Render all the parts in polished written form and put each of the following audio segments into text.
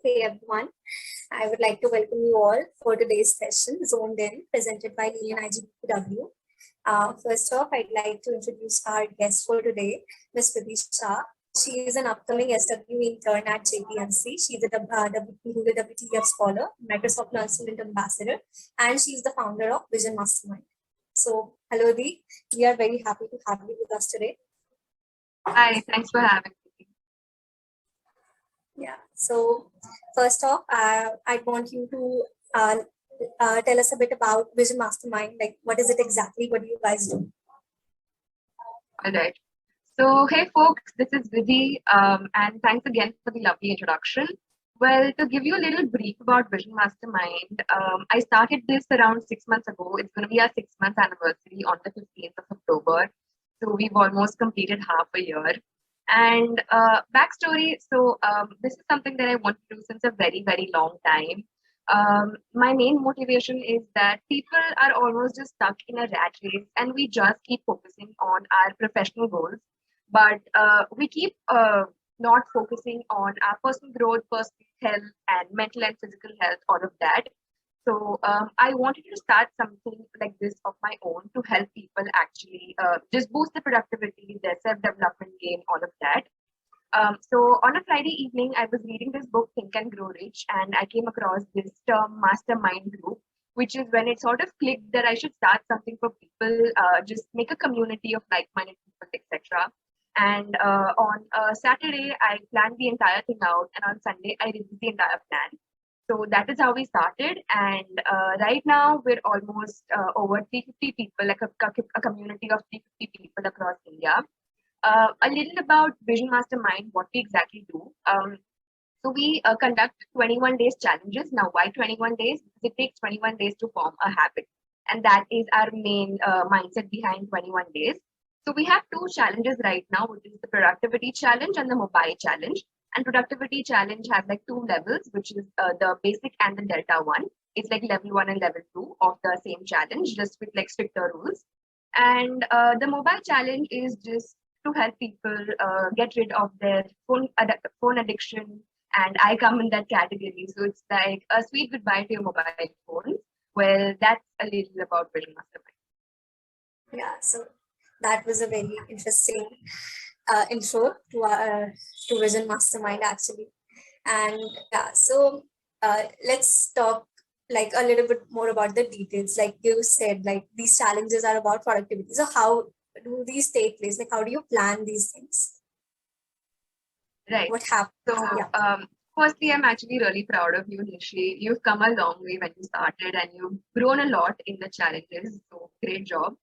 Hey everyone, I would like to welcome you all for today's session, Zoned In, presented by Lilian IGPW. First off, I'd like to introduce our guest for today, Ms. Vidisha. She is an upcoming SW intern at JPMC. She's a Google WTF scholar, Microsoft Learn Student Ambassador, and she's the founder of Vision Mastermind. So, hello, Dee. We are very happy to have you with us today. Hi, thanks for having me. Yeah. So first off, I want you to tell us a bit about Vision Mastermind. Like, what is it exactly? What do you guys do? All right. So, hey folks, this is Vidhi, and thanks again for the lovely introduction. Well, to give you a little brief about Vision Mastermind, I started this around 6 months ago. It's going to be our 6 month anniversary on the 15th of October. So we've almost completed half a year. And backstory, so this is something that I want to do since a very, very long time. My main motivation is that people are almost just stuck in a rat race and we just keep focusing on our professional goals. But we keep not focusing on our personal growth, personal health, and mental and physical health, all of that. So I wanted to start something like this of my own to help people actually just boost the productivity, their self-development game, all of that. So on a Friday evening, I was reading this book, Think and Grow Rich, and I came across this term Mastermind group, which is when it sort of clicked that I should start something for people, just make a community of like-minded people, etc. And on Saturday, I planned the entire thing out, and on Sunday, I reviewed the entire plan. So that is how we started. And right now, we're almost over 350 people, like a community of 350 people across India. A little about Vision Mastermind, what we exactly do. So we conduct 21 days challenges. Now, why 21 days? Because it takes 21 days to form a habit. And that is our main mindset behind 21 days. So we have two challenges right now, which is the productivity challenge and the mobile challenge. And productivity challenge has like two levels, which is the basic and the delta one. It's like level 1 and level 2 of the same challenge, just with like stricter rules. And the mobile challenge is just to help people get rid of their phone addiction. And I come in that category. So it's like a sweet goodbye to your mobile phone. Well, that's a little about Vision Mastermind. Yeah. So that was a very interesting intro to Vision Mastermind actually. And yeah, so let's talk like a little bit more about the details. Like you said, like these challenges are about productivity. So how do these take place? Like how do you plan these things? Right. What happens? So firstly, I'm actually really proud of you, Nishi. You've come a long way when you started and you've grown a lot in the challenges. So great job.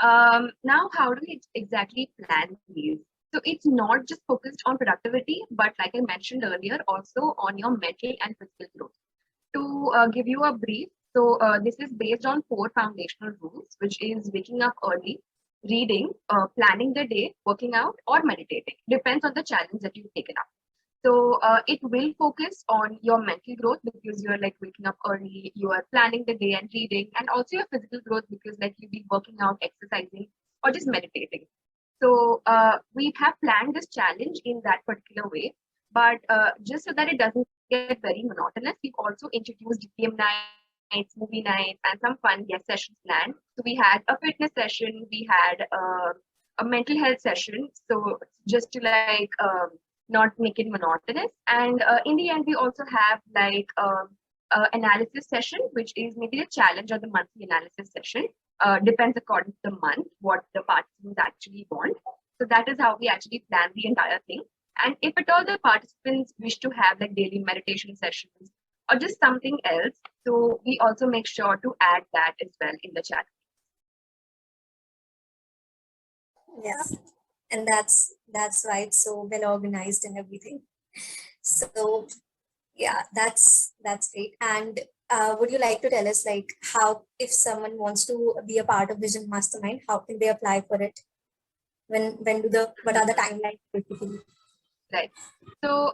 Now, how do we exactly plan these? So it's not just focused on productivity, but like I mentioned earlier, also on your mental and physical growth. To give you a brief, so this is based on 4 foundational rules, which is waking up early, reading, planning the day, working out, or meditating. Depends on the challenge that you've taken up. So it will focus on your mental growth because you're like waking up early, you are planning the day and reading, and also your physical growth because like you'll be working out, exercising, or just meditating. So we have planned this challenge in that particular way, but just so that it doesn't get very monotonous, we've also introduced game nights, movie nights, and some fun guest sessions planned. So we had a fitness session, we had a mental health session. So just to like not make it monotonous. And in the end, we also have like analysis session, which is maybe a challenge or the monthly analysis session. Depends according to the month what the participants actually want. So that is how we actually plan the entire thing. And if at all the participants wish to have like daily meditation sessions or just something else, so we also make sure to add that as well in the chat. Yeah, and that's right. So well organized and everything. So yeah, that's great. And would you like to tell us like how if someone wants to be a part of Vision Mastermind, how can they apply for it? When do the what are the timelines basically? Right. So,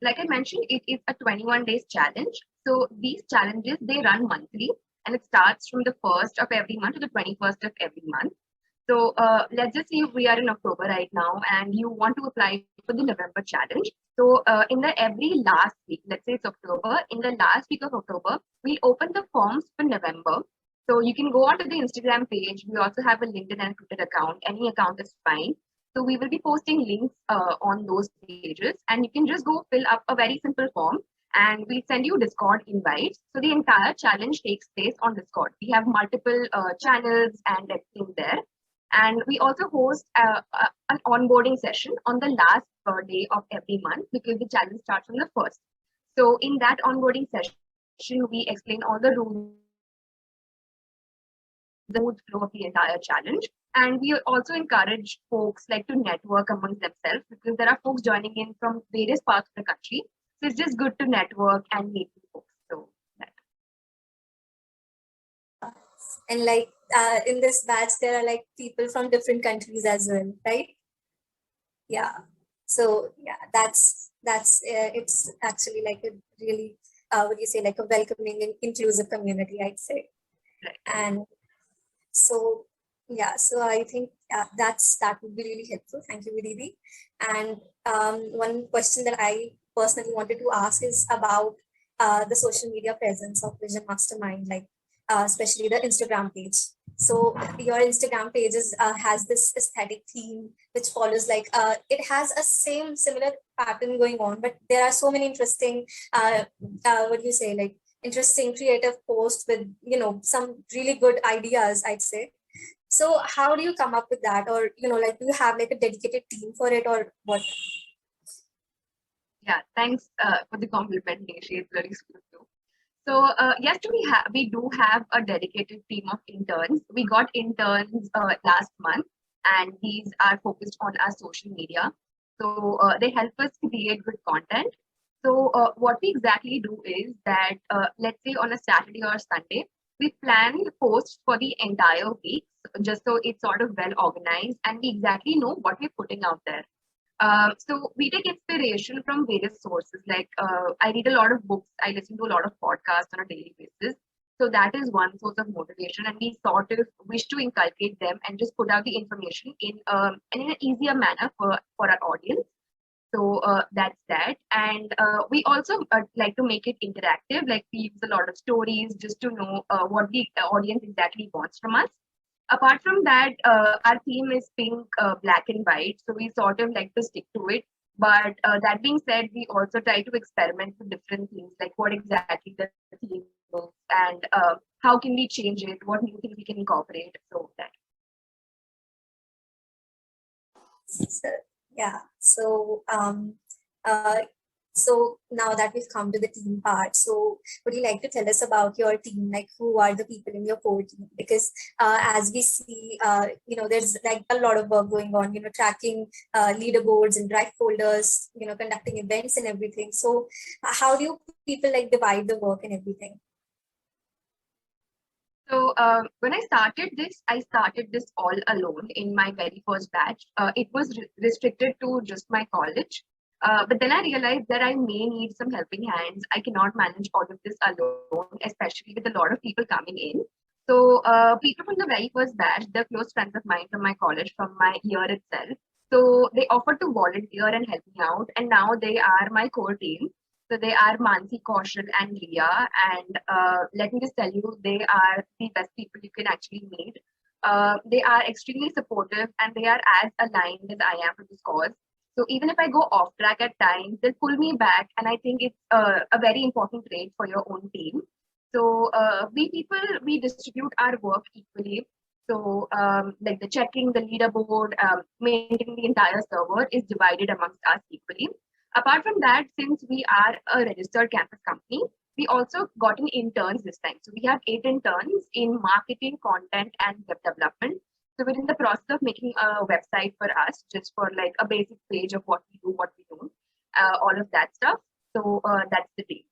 like I mentioned, it is a 21 days challenge. So these challenges, they run monthly and it starts from the 1st of every month to the 21st of every month. So let's just say we are in October right now and you want to apply for the November challenge. So in the every last week, let's say it's October, in the last week of October, we open the forms for November. So you can go onto the Instagram page. We also have a LinkedIn and Twitter account. Any account is fine. So we will be posting links on those pages, and you can just go fill up a very simple form and we send you Discord invites. So the entire challenge takes place on Discord. We have multiple channels and everything there. And we also host an onboarding session on the last day of every month because the challenge starts on the first. So in that onboarding session, we explain all the rules, the smooth flow of the entire challenge. And we also encourage folks like to network amongst themselves because there are folks joining in from various parts of the country. So it's just good to network and meet folks. So that. And like in this batch, there are like people from different countries as well, right? Yeah. So yeah, that's it's actually like a really what do you say, like a welcoming and inclusive community, I'd say. Right. And so yeah, so I think that would be really helpful. Thank you, Vididi. And one question that I personally wanted to ask is about the social media presence of Vision Mastermind, like especially the Instagram page. So your Instagram page has this aesthetic theme which follows like it has a similar pattern going on, but there are so many interesting what do you say, like interesting creative posts with some really good ideas, I'd say. So how do you come up with that, or like do you have like a dedicated team for it, or what? Yeah, thanks for the compliment, Nishi. It's very sweet too. So yes, we do have a dedicated team of interns. We got interns last month, and these are focused on our social media. So they help us create good content. So what we exactly do is that let's say on a Saturday or Sunday, we plan posts for the entire week, just so it's sort of well organized and we exactly know what we're putting out there. So we take inspiration from various sources. Like I read a lot of books, I listen to a lot of podcasts on a daily basis. So that is one source of motivation, and we sort of wish to inculcate them and just put out the information in an easier manner for our audience. So that's that, and we also like to make it interactive. Like we use a lot of stories just to know what the audience exactly wants from us. Apart from that, our theme is pink, black, and white. So we sort of like to stick to it. But that being said, we also try to experiment with different things, like what exactly the theme is, and how can we change it, what new things we can incorporate. So that. So, yeah. Uh, so now that we've come to the team part, so would you like to tell us about your team? Like, who are the people in your core team? Because as we see, there's like a lot of work going on. Tracking leaderboards and drive folders. Conducting events and everything. So, how do you people like divide the work and everything? So when I started this all alone in my very first batch. It was restricted to just my college. But then I realized that I may need some helping hands. I cannot manage all of this alone, especially with a lot of people coming in. So people from the very first batch, they're close friends of mine from my college, from my year itself. So they offered to volunteer and help me out, and now they are my core team. So they are Mansi, Kaushal, and Ria. And let me just tell you, they are the best people you can actually meet. They are extremely supportive and they are as aligned as I am to this cause. So even if I go off track at times, they'll pull me back. And I think it's a very important trait for your own team. So we distribute our work equally. So like the checking, the leaderboard, maintaining the entire server is divided amongst us equally. Apart from that, since we are a registered campus company, we also got an interns this time. So we have 8 interns in marketing, content, and web development. So we're in the process of making a website for us, just for like a basic page of what we do, all of that stuff. So that's the deal.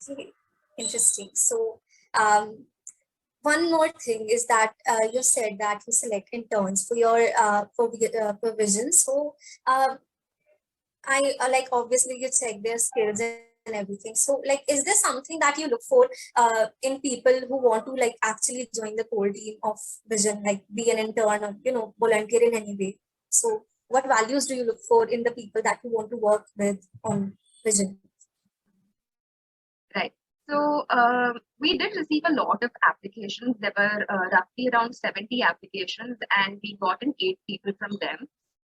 Okay, interesting. So one more thing is that you said that you select interns for your provision. So I like obviously you check their skills and everything. So like, is there something that you look for in people who want to like actually join the core team of Vision, like be an intern or, volunteer in any way? So what values do you look for in the people that you want to work with on Vision? Right. So we did receive a lot of applications. There were roughly around 70 applications, and we got in 8 people from them.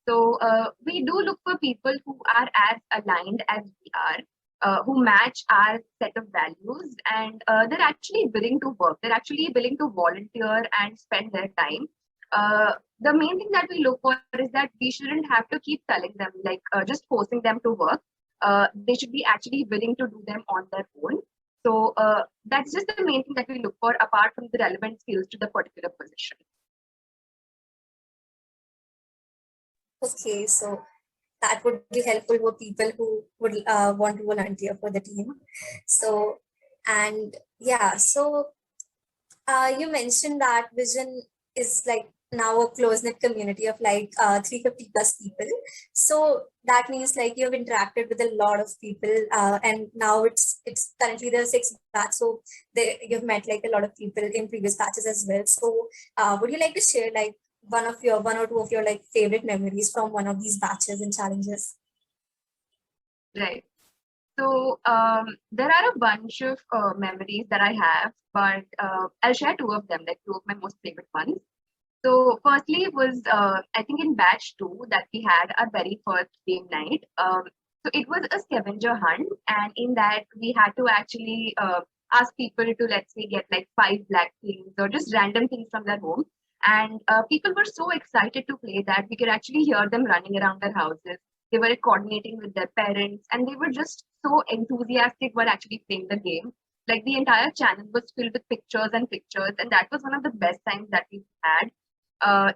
So we do look for people who are as aligned as we are, who match our set of values, and they're actually willing to work. They're actually willing to volunteer and spend their time. The main thing that we look for is that we shouldn't have to keep telling them, like just forcing them to work. They should be actually willing to do them on their own. So that's just the main thing that we look for, apart from the relevant skills to the particular position. Okay, so that would be helpful for people who would want to volunteer for the team. So, and yeah, so you mentioned that Vision is like now a close-knit community of like 350 plus people. So that means like you've interacted with a lot of people, and now it's currently the sixth batch. So you've met like a lot of people in previous batches as well. So would you like to share like one or two of your like favorite memories from one of these batches and challenges? Right. So there are a bunch of memories that I have, but I'll share two of them, like two of my most favorite ones. So firstly, it was I think in batch 2 that we had our very first game night. So it was a scavenger hunt, and in that we had to actually ask people to, let's say, get like 5 black things or just random things from their home. And people were so excited to play that we could actually hear them running around their houses. They were coordinating with their parents, and they were just so enthusiastic while actually playing the game. Like the entire channel was filled with pictures and pictures, and that was one of the best times that we've had.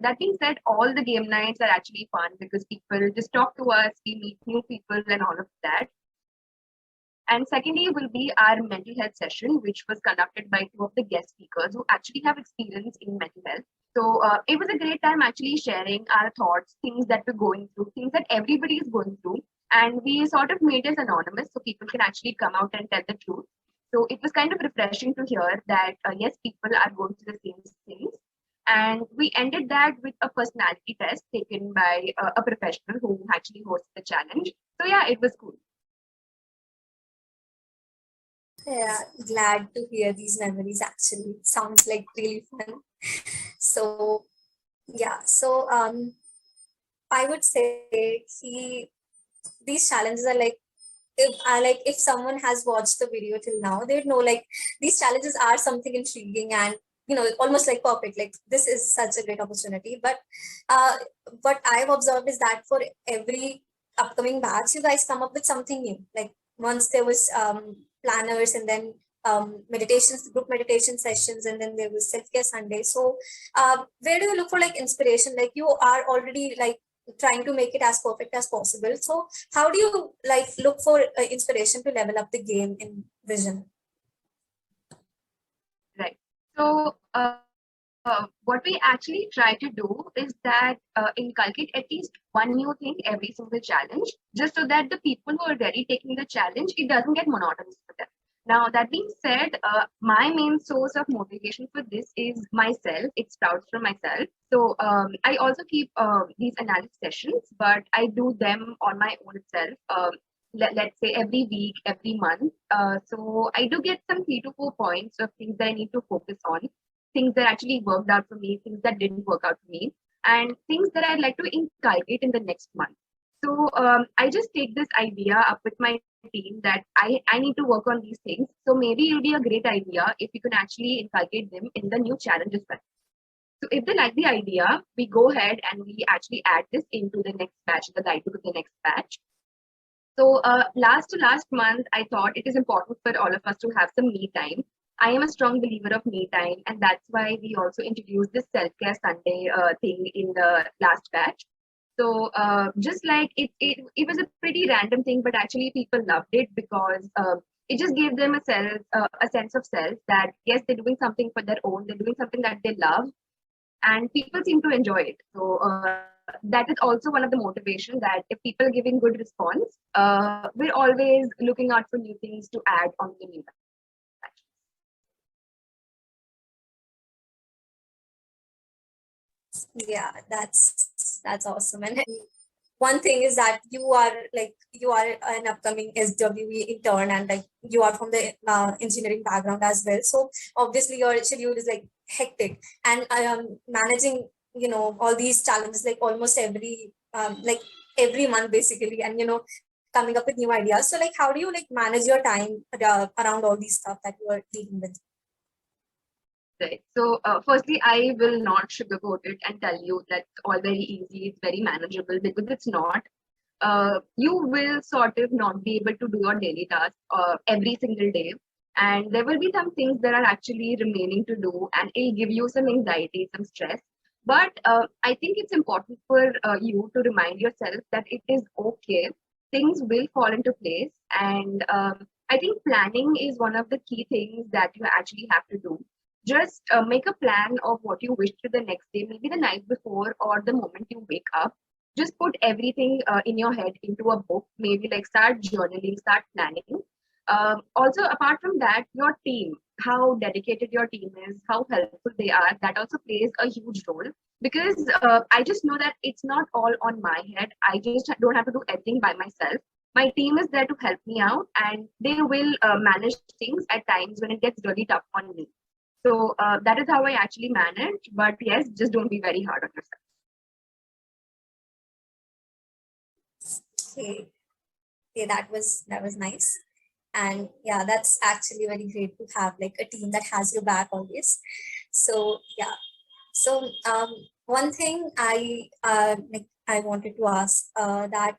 That being said, all the game nights are actually fun because people just talk to us, we meet new people, and all of that. And secondly, will be our mental health session, which was conducted by two of the guest speakers who actually have experience in mental health. So it was a great time actually sharing our thoughts, things that we're going through, things that everybody is going through. And we sort of made it anonymous so people can actually come out and tell the truth. So it was kind of refreshing to hear that, yes, people are going through the same things. And we ended that with a personality test taken by a professional who actually hosted the challenge. So yeah, it was cool. Yeah, glad to hear these memories actually. Sounds like really fun. So yeah, so I would say these challenges are like if someone has watched the video till now, they would know like these challenges are something intriguing and almost like perfect. Like this is such a great opportunity. But uh, what I've observed is that for every upcoming batch, you guys come up with something new. Like once there was planners and then meditations, group meditation sessions, and then there was self-care Sunday. So where do you look for like inspiration? Like you are already like trying to make it as perfect as possible. So how do you like look for inspiration to level up the game in Vision? Right. So what we actually try to do is that inculcate at least one new thing every single challenge, just so that the people who are already taking the challenge, it doesn't get monotonous for them. Now, that being said, my main source of motivation for this is myself. It sprouts from myself. So I also keep these analysis sessions, but I do them on my own itself. Let's say every week, every month. So I do get some 3 to 4 points of things that I need to focus on, things that actually worked out for me, things that didn't work out for me, and things that I'd like to inculcate in the next month. So I just take this idea up with my team that I need to work on these things. So maybe it'll be a great idea if you can actually inculcate them in the new challenge as well. So if they like the idea, we go ahead and we actually add this into the next batch, the guide to the next batch. So last to last month, I thought it is important for all of us to have some me time. I am a strong believer of me time, and that's why we also introduced this self-care Sunday thing in the last batch. So just like it was a pretty random thing, but actually people loved it because it just gave them a sense of self that yes, they're doing something for their own, they're doing something that they love, and people seem to enjoy it. So that is also one of the motivation that if people are giving good response, we're always looking out for new things to add on the new batch. Yeah, that's awesome. And one thing is that you are an upcoming SWE intern, and like you are from the engineering background as well. So obviously your schedule is like hectic, and managing all these challenges like almost every month basically, and coming up with new ideas. So like how do you like manage your time around all these stuff that you are dealing with? Right. So, firstly, I will not sugarcoat it and tell you that all very easy, it's very manageable, because it's not. You will sort of not be able to do your daily tasks every single day. And there will be some things that are actually remaining to do, and it'll give you some anxiety, some stress. But I think it's important for you to remind yourself that it is okay. Things will fall into place. And I think planning is one of the key things that you actually have to do. Just make a plan of what you wish for the next day, maybe the night before or the moment you wake up. Just put everything in your head into a book, maybe like start journaling, start planning. Also, apart from that, your team, how dedicated your team is, how helpful they are, that also plays a huge role, because I just know that it's not all on my head. I just don't have to do everything by myself. My team is there to help me out, and they will manage things at times when it gets really tough on me. So that is how I actually manage. But yes, just don't be very hard on yourself. Okay. Okay, that was nice. And yeah, that's actually very great to have like a team that has your back always. So yeah. So one thing I wanted to ask that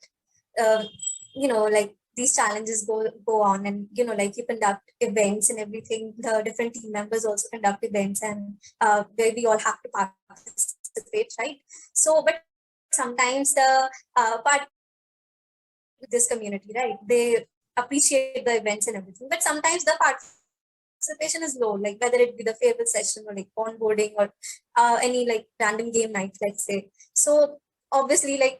um, like these challenges go on, and like you conduct events and everything. The different team members also conduct events, and where we all have to participate, right? So, but sometimes the part this community, right? They appreciate the events and everything, but sometimes the participation is low, like whether it be the farewell session or like onboarding or any like random game nights, let's say. So obviously, like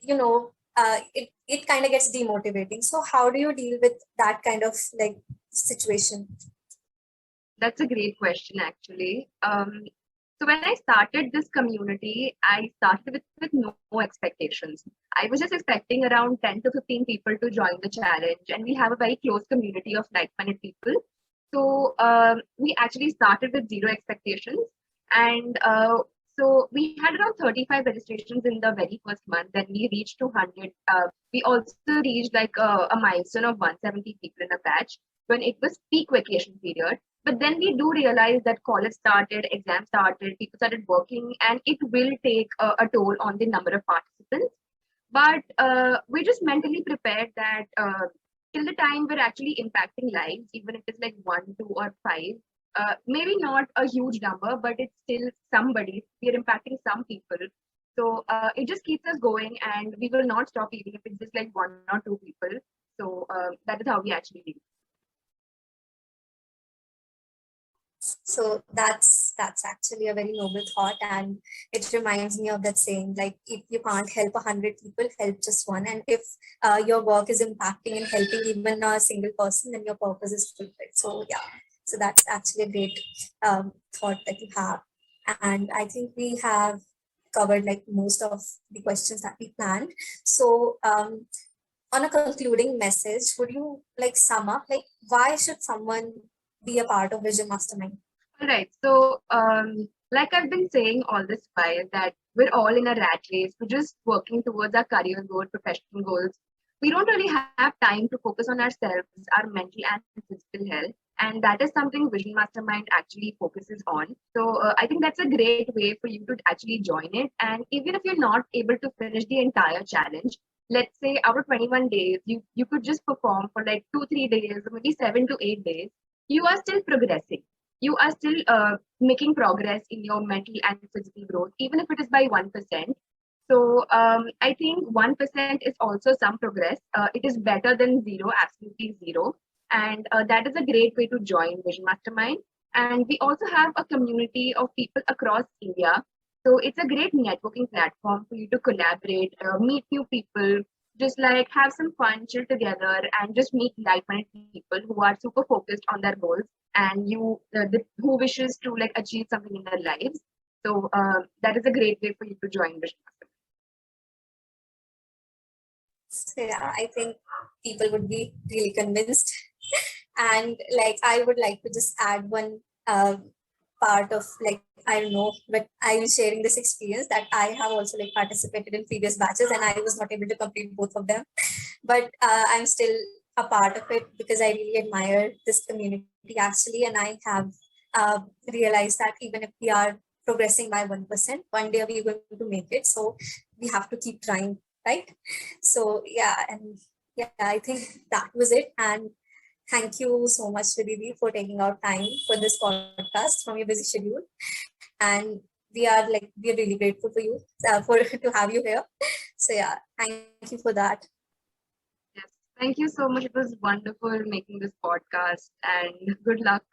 it kind of gets demotivating. So how do you deal with that kind of like situation? That's a great question, actually. So when I started this community, I started with no expectations. I was just expecting around 10 to 15 people to join the challenge, and we have a very close community of like-minded people. So we actually started with zero expectations, and so we had around 35 registrations in the very first month. Then we reached 200. We also reached like a milestone of 170 people in a batch when it was peak vacation period. But then we do realize that college started, exams started, people started working, and it will take a toll on the number of participants. But we're just mentally prepared that till the time we're actually impacting lives, even if it's like one, two, or five, maybe not a huge number, but it's still somebody. We're impacting some people. So it just keeps us going, and we will not stop even if it's just like one or two people. So that is how we actually do. So that's actually a very noble thought, and it reminds me of that saying, like if you can't help 100 people, help just one. And if your work is impacting and helping even a single person, then your purpose is fulfilled. So yeah, so that's actually a great thought that you have. And I think we have covered like most of the questions that we planned. So on a concluding message, would you like sum up like why should someone be a part of Vision Mastermind? All right. So, like I've been saying all this while, that we're all in a rat race. We're just working towards our career goal, professional goals. We don't really have time to focus on ourselves, our mental and physical health. And that is something Vision Mastermind actually focuses on. So, I think that's a great way for you to actually join it. And even if you're not able to finish the entire challenge, let's say out of 21 days, you could just perform for like 2, 3 days, or maybe 7 to 8 days, you are still progressing, you are still making progress in your mental and physical growth, even if it is by 1%. So I think 1% is also some progress. It is better than zero, absolutely zero. And that is a great way to join Vision Mastermind. And we also have a community of people across India. So it's a great networking platform for you to collaborate, meet new people, just like have some fun, chill together, and just meet like-minded people who are super focused on their goals and who wishes to like achieve something in their lives. So that is a great way for you to join Vision Mastermind. So yeah, I think people would be really convinced. And like I would like to just add one part of like I don't know, but I was sharing this experience that I have also like participated in previous batches and I was not able to complete both of them. But I'm still a part of it because I really admire this community actually, and I have realized that even if we are progressing by 1%, one day we're going to make it. So we have to keep trying, right? So yeah, and yeah, I think that was it. And thank you so much, Vidhi, for taking out time for this podcast from your busy schedule. And we are really grateful for you for to have you here. So yeah, thank you for that. Yes, thank you so much. It was wonderful making this podcast, and good luck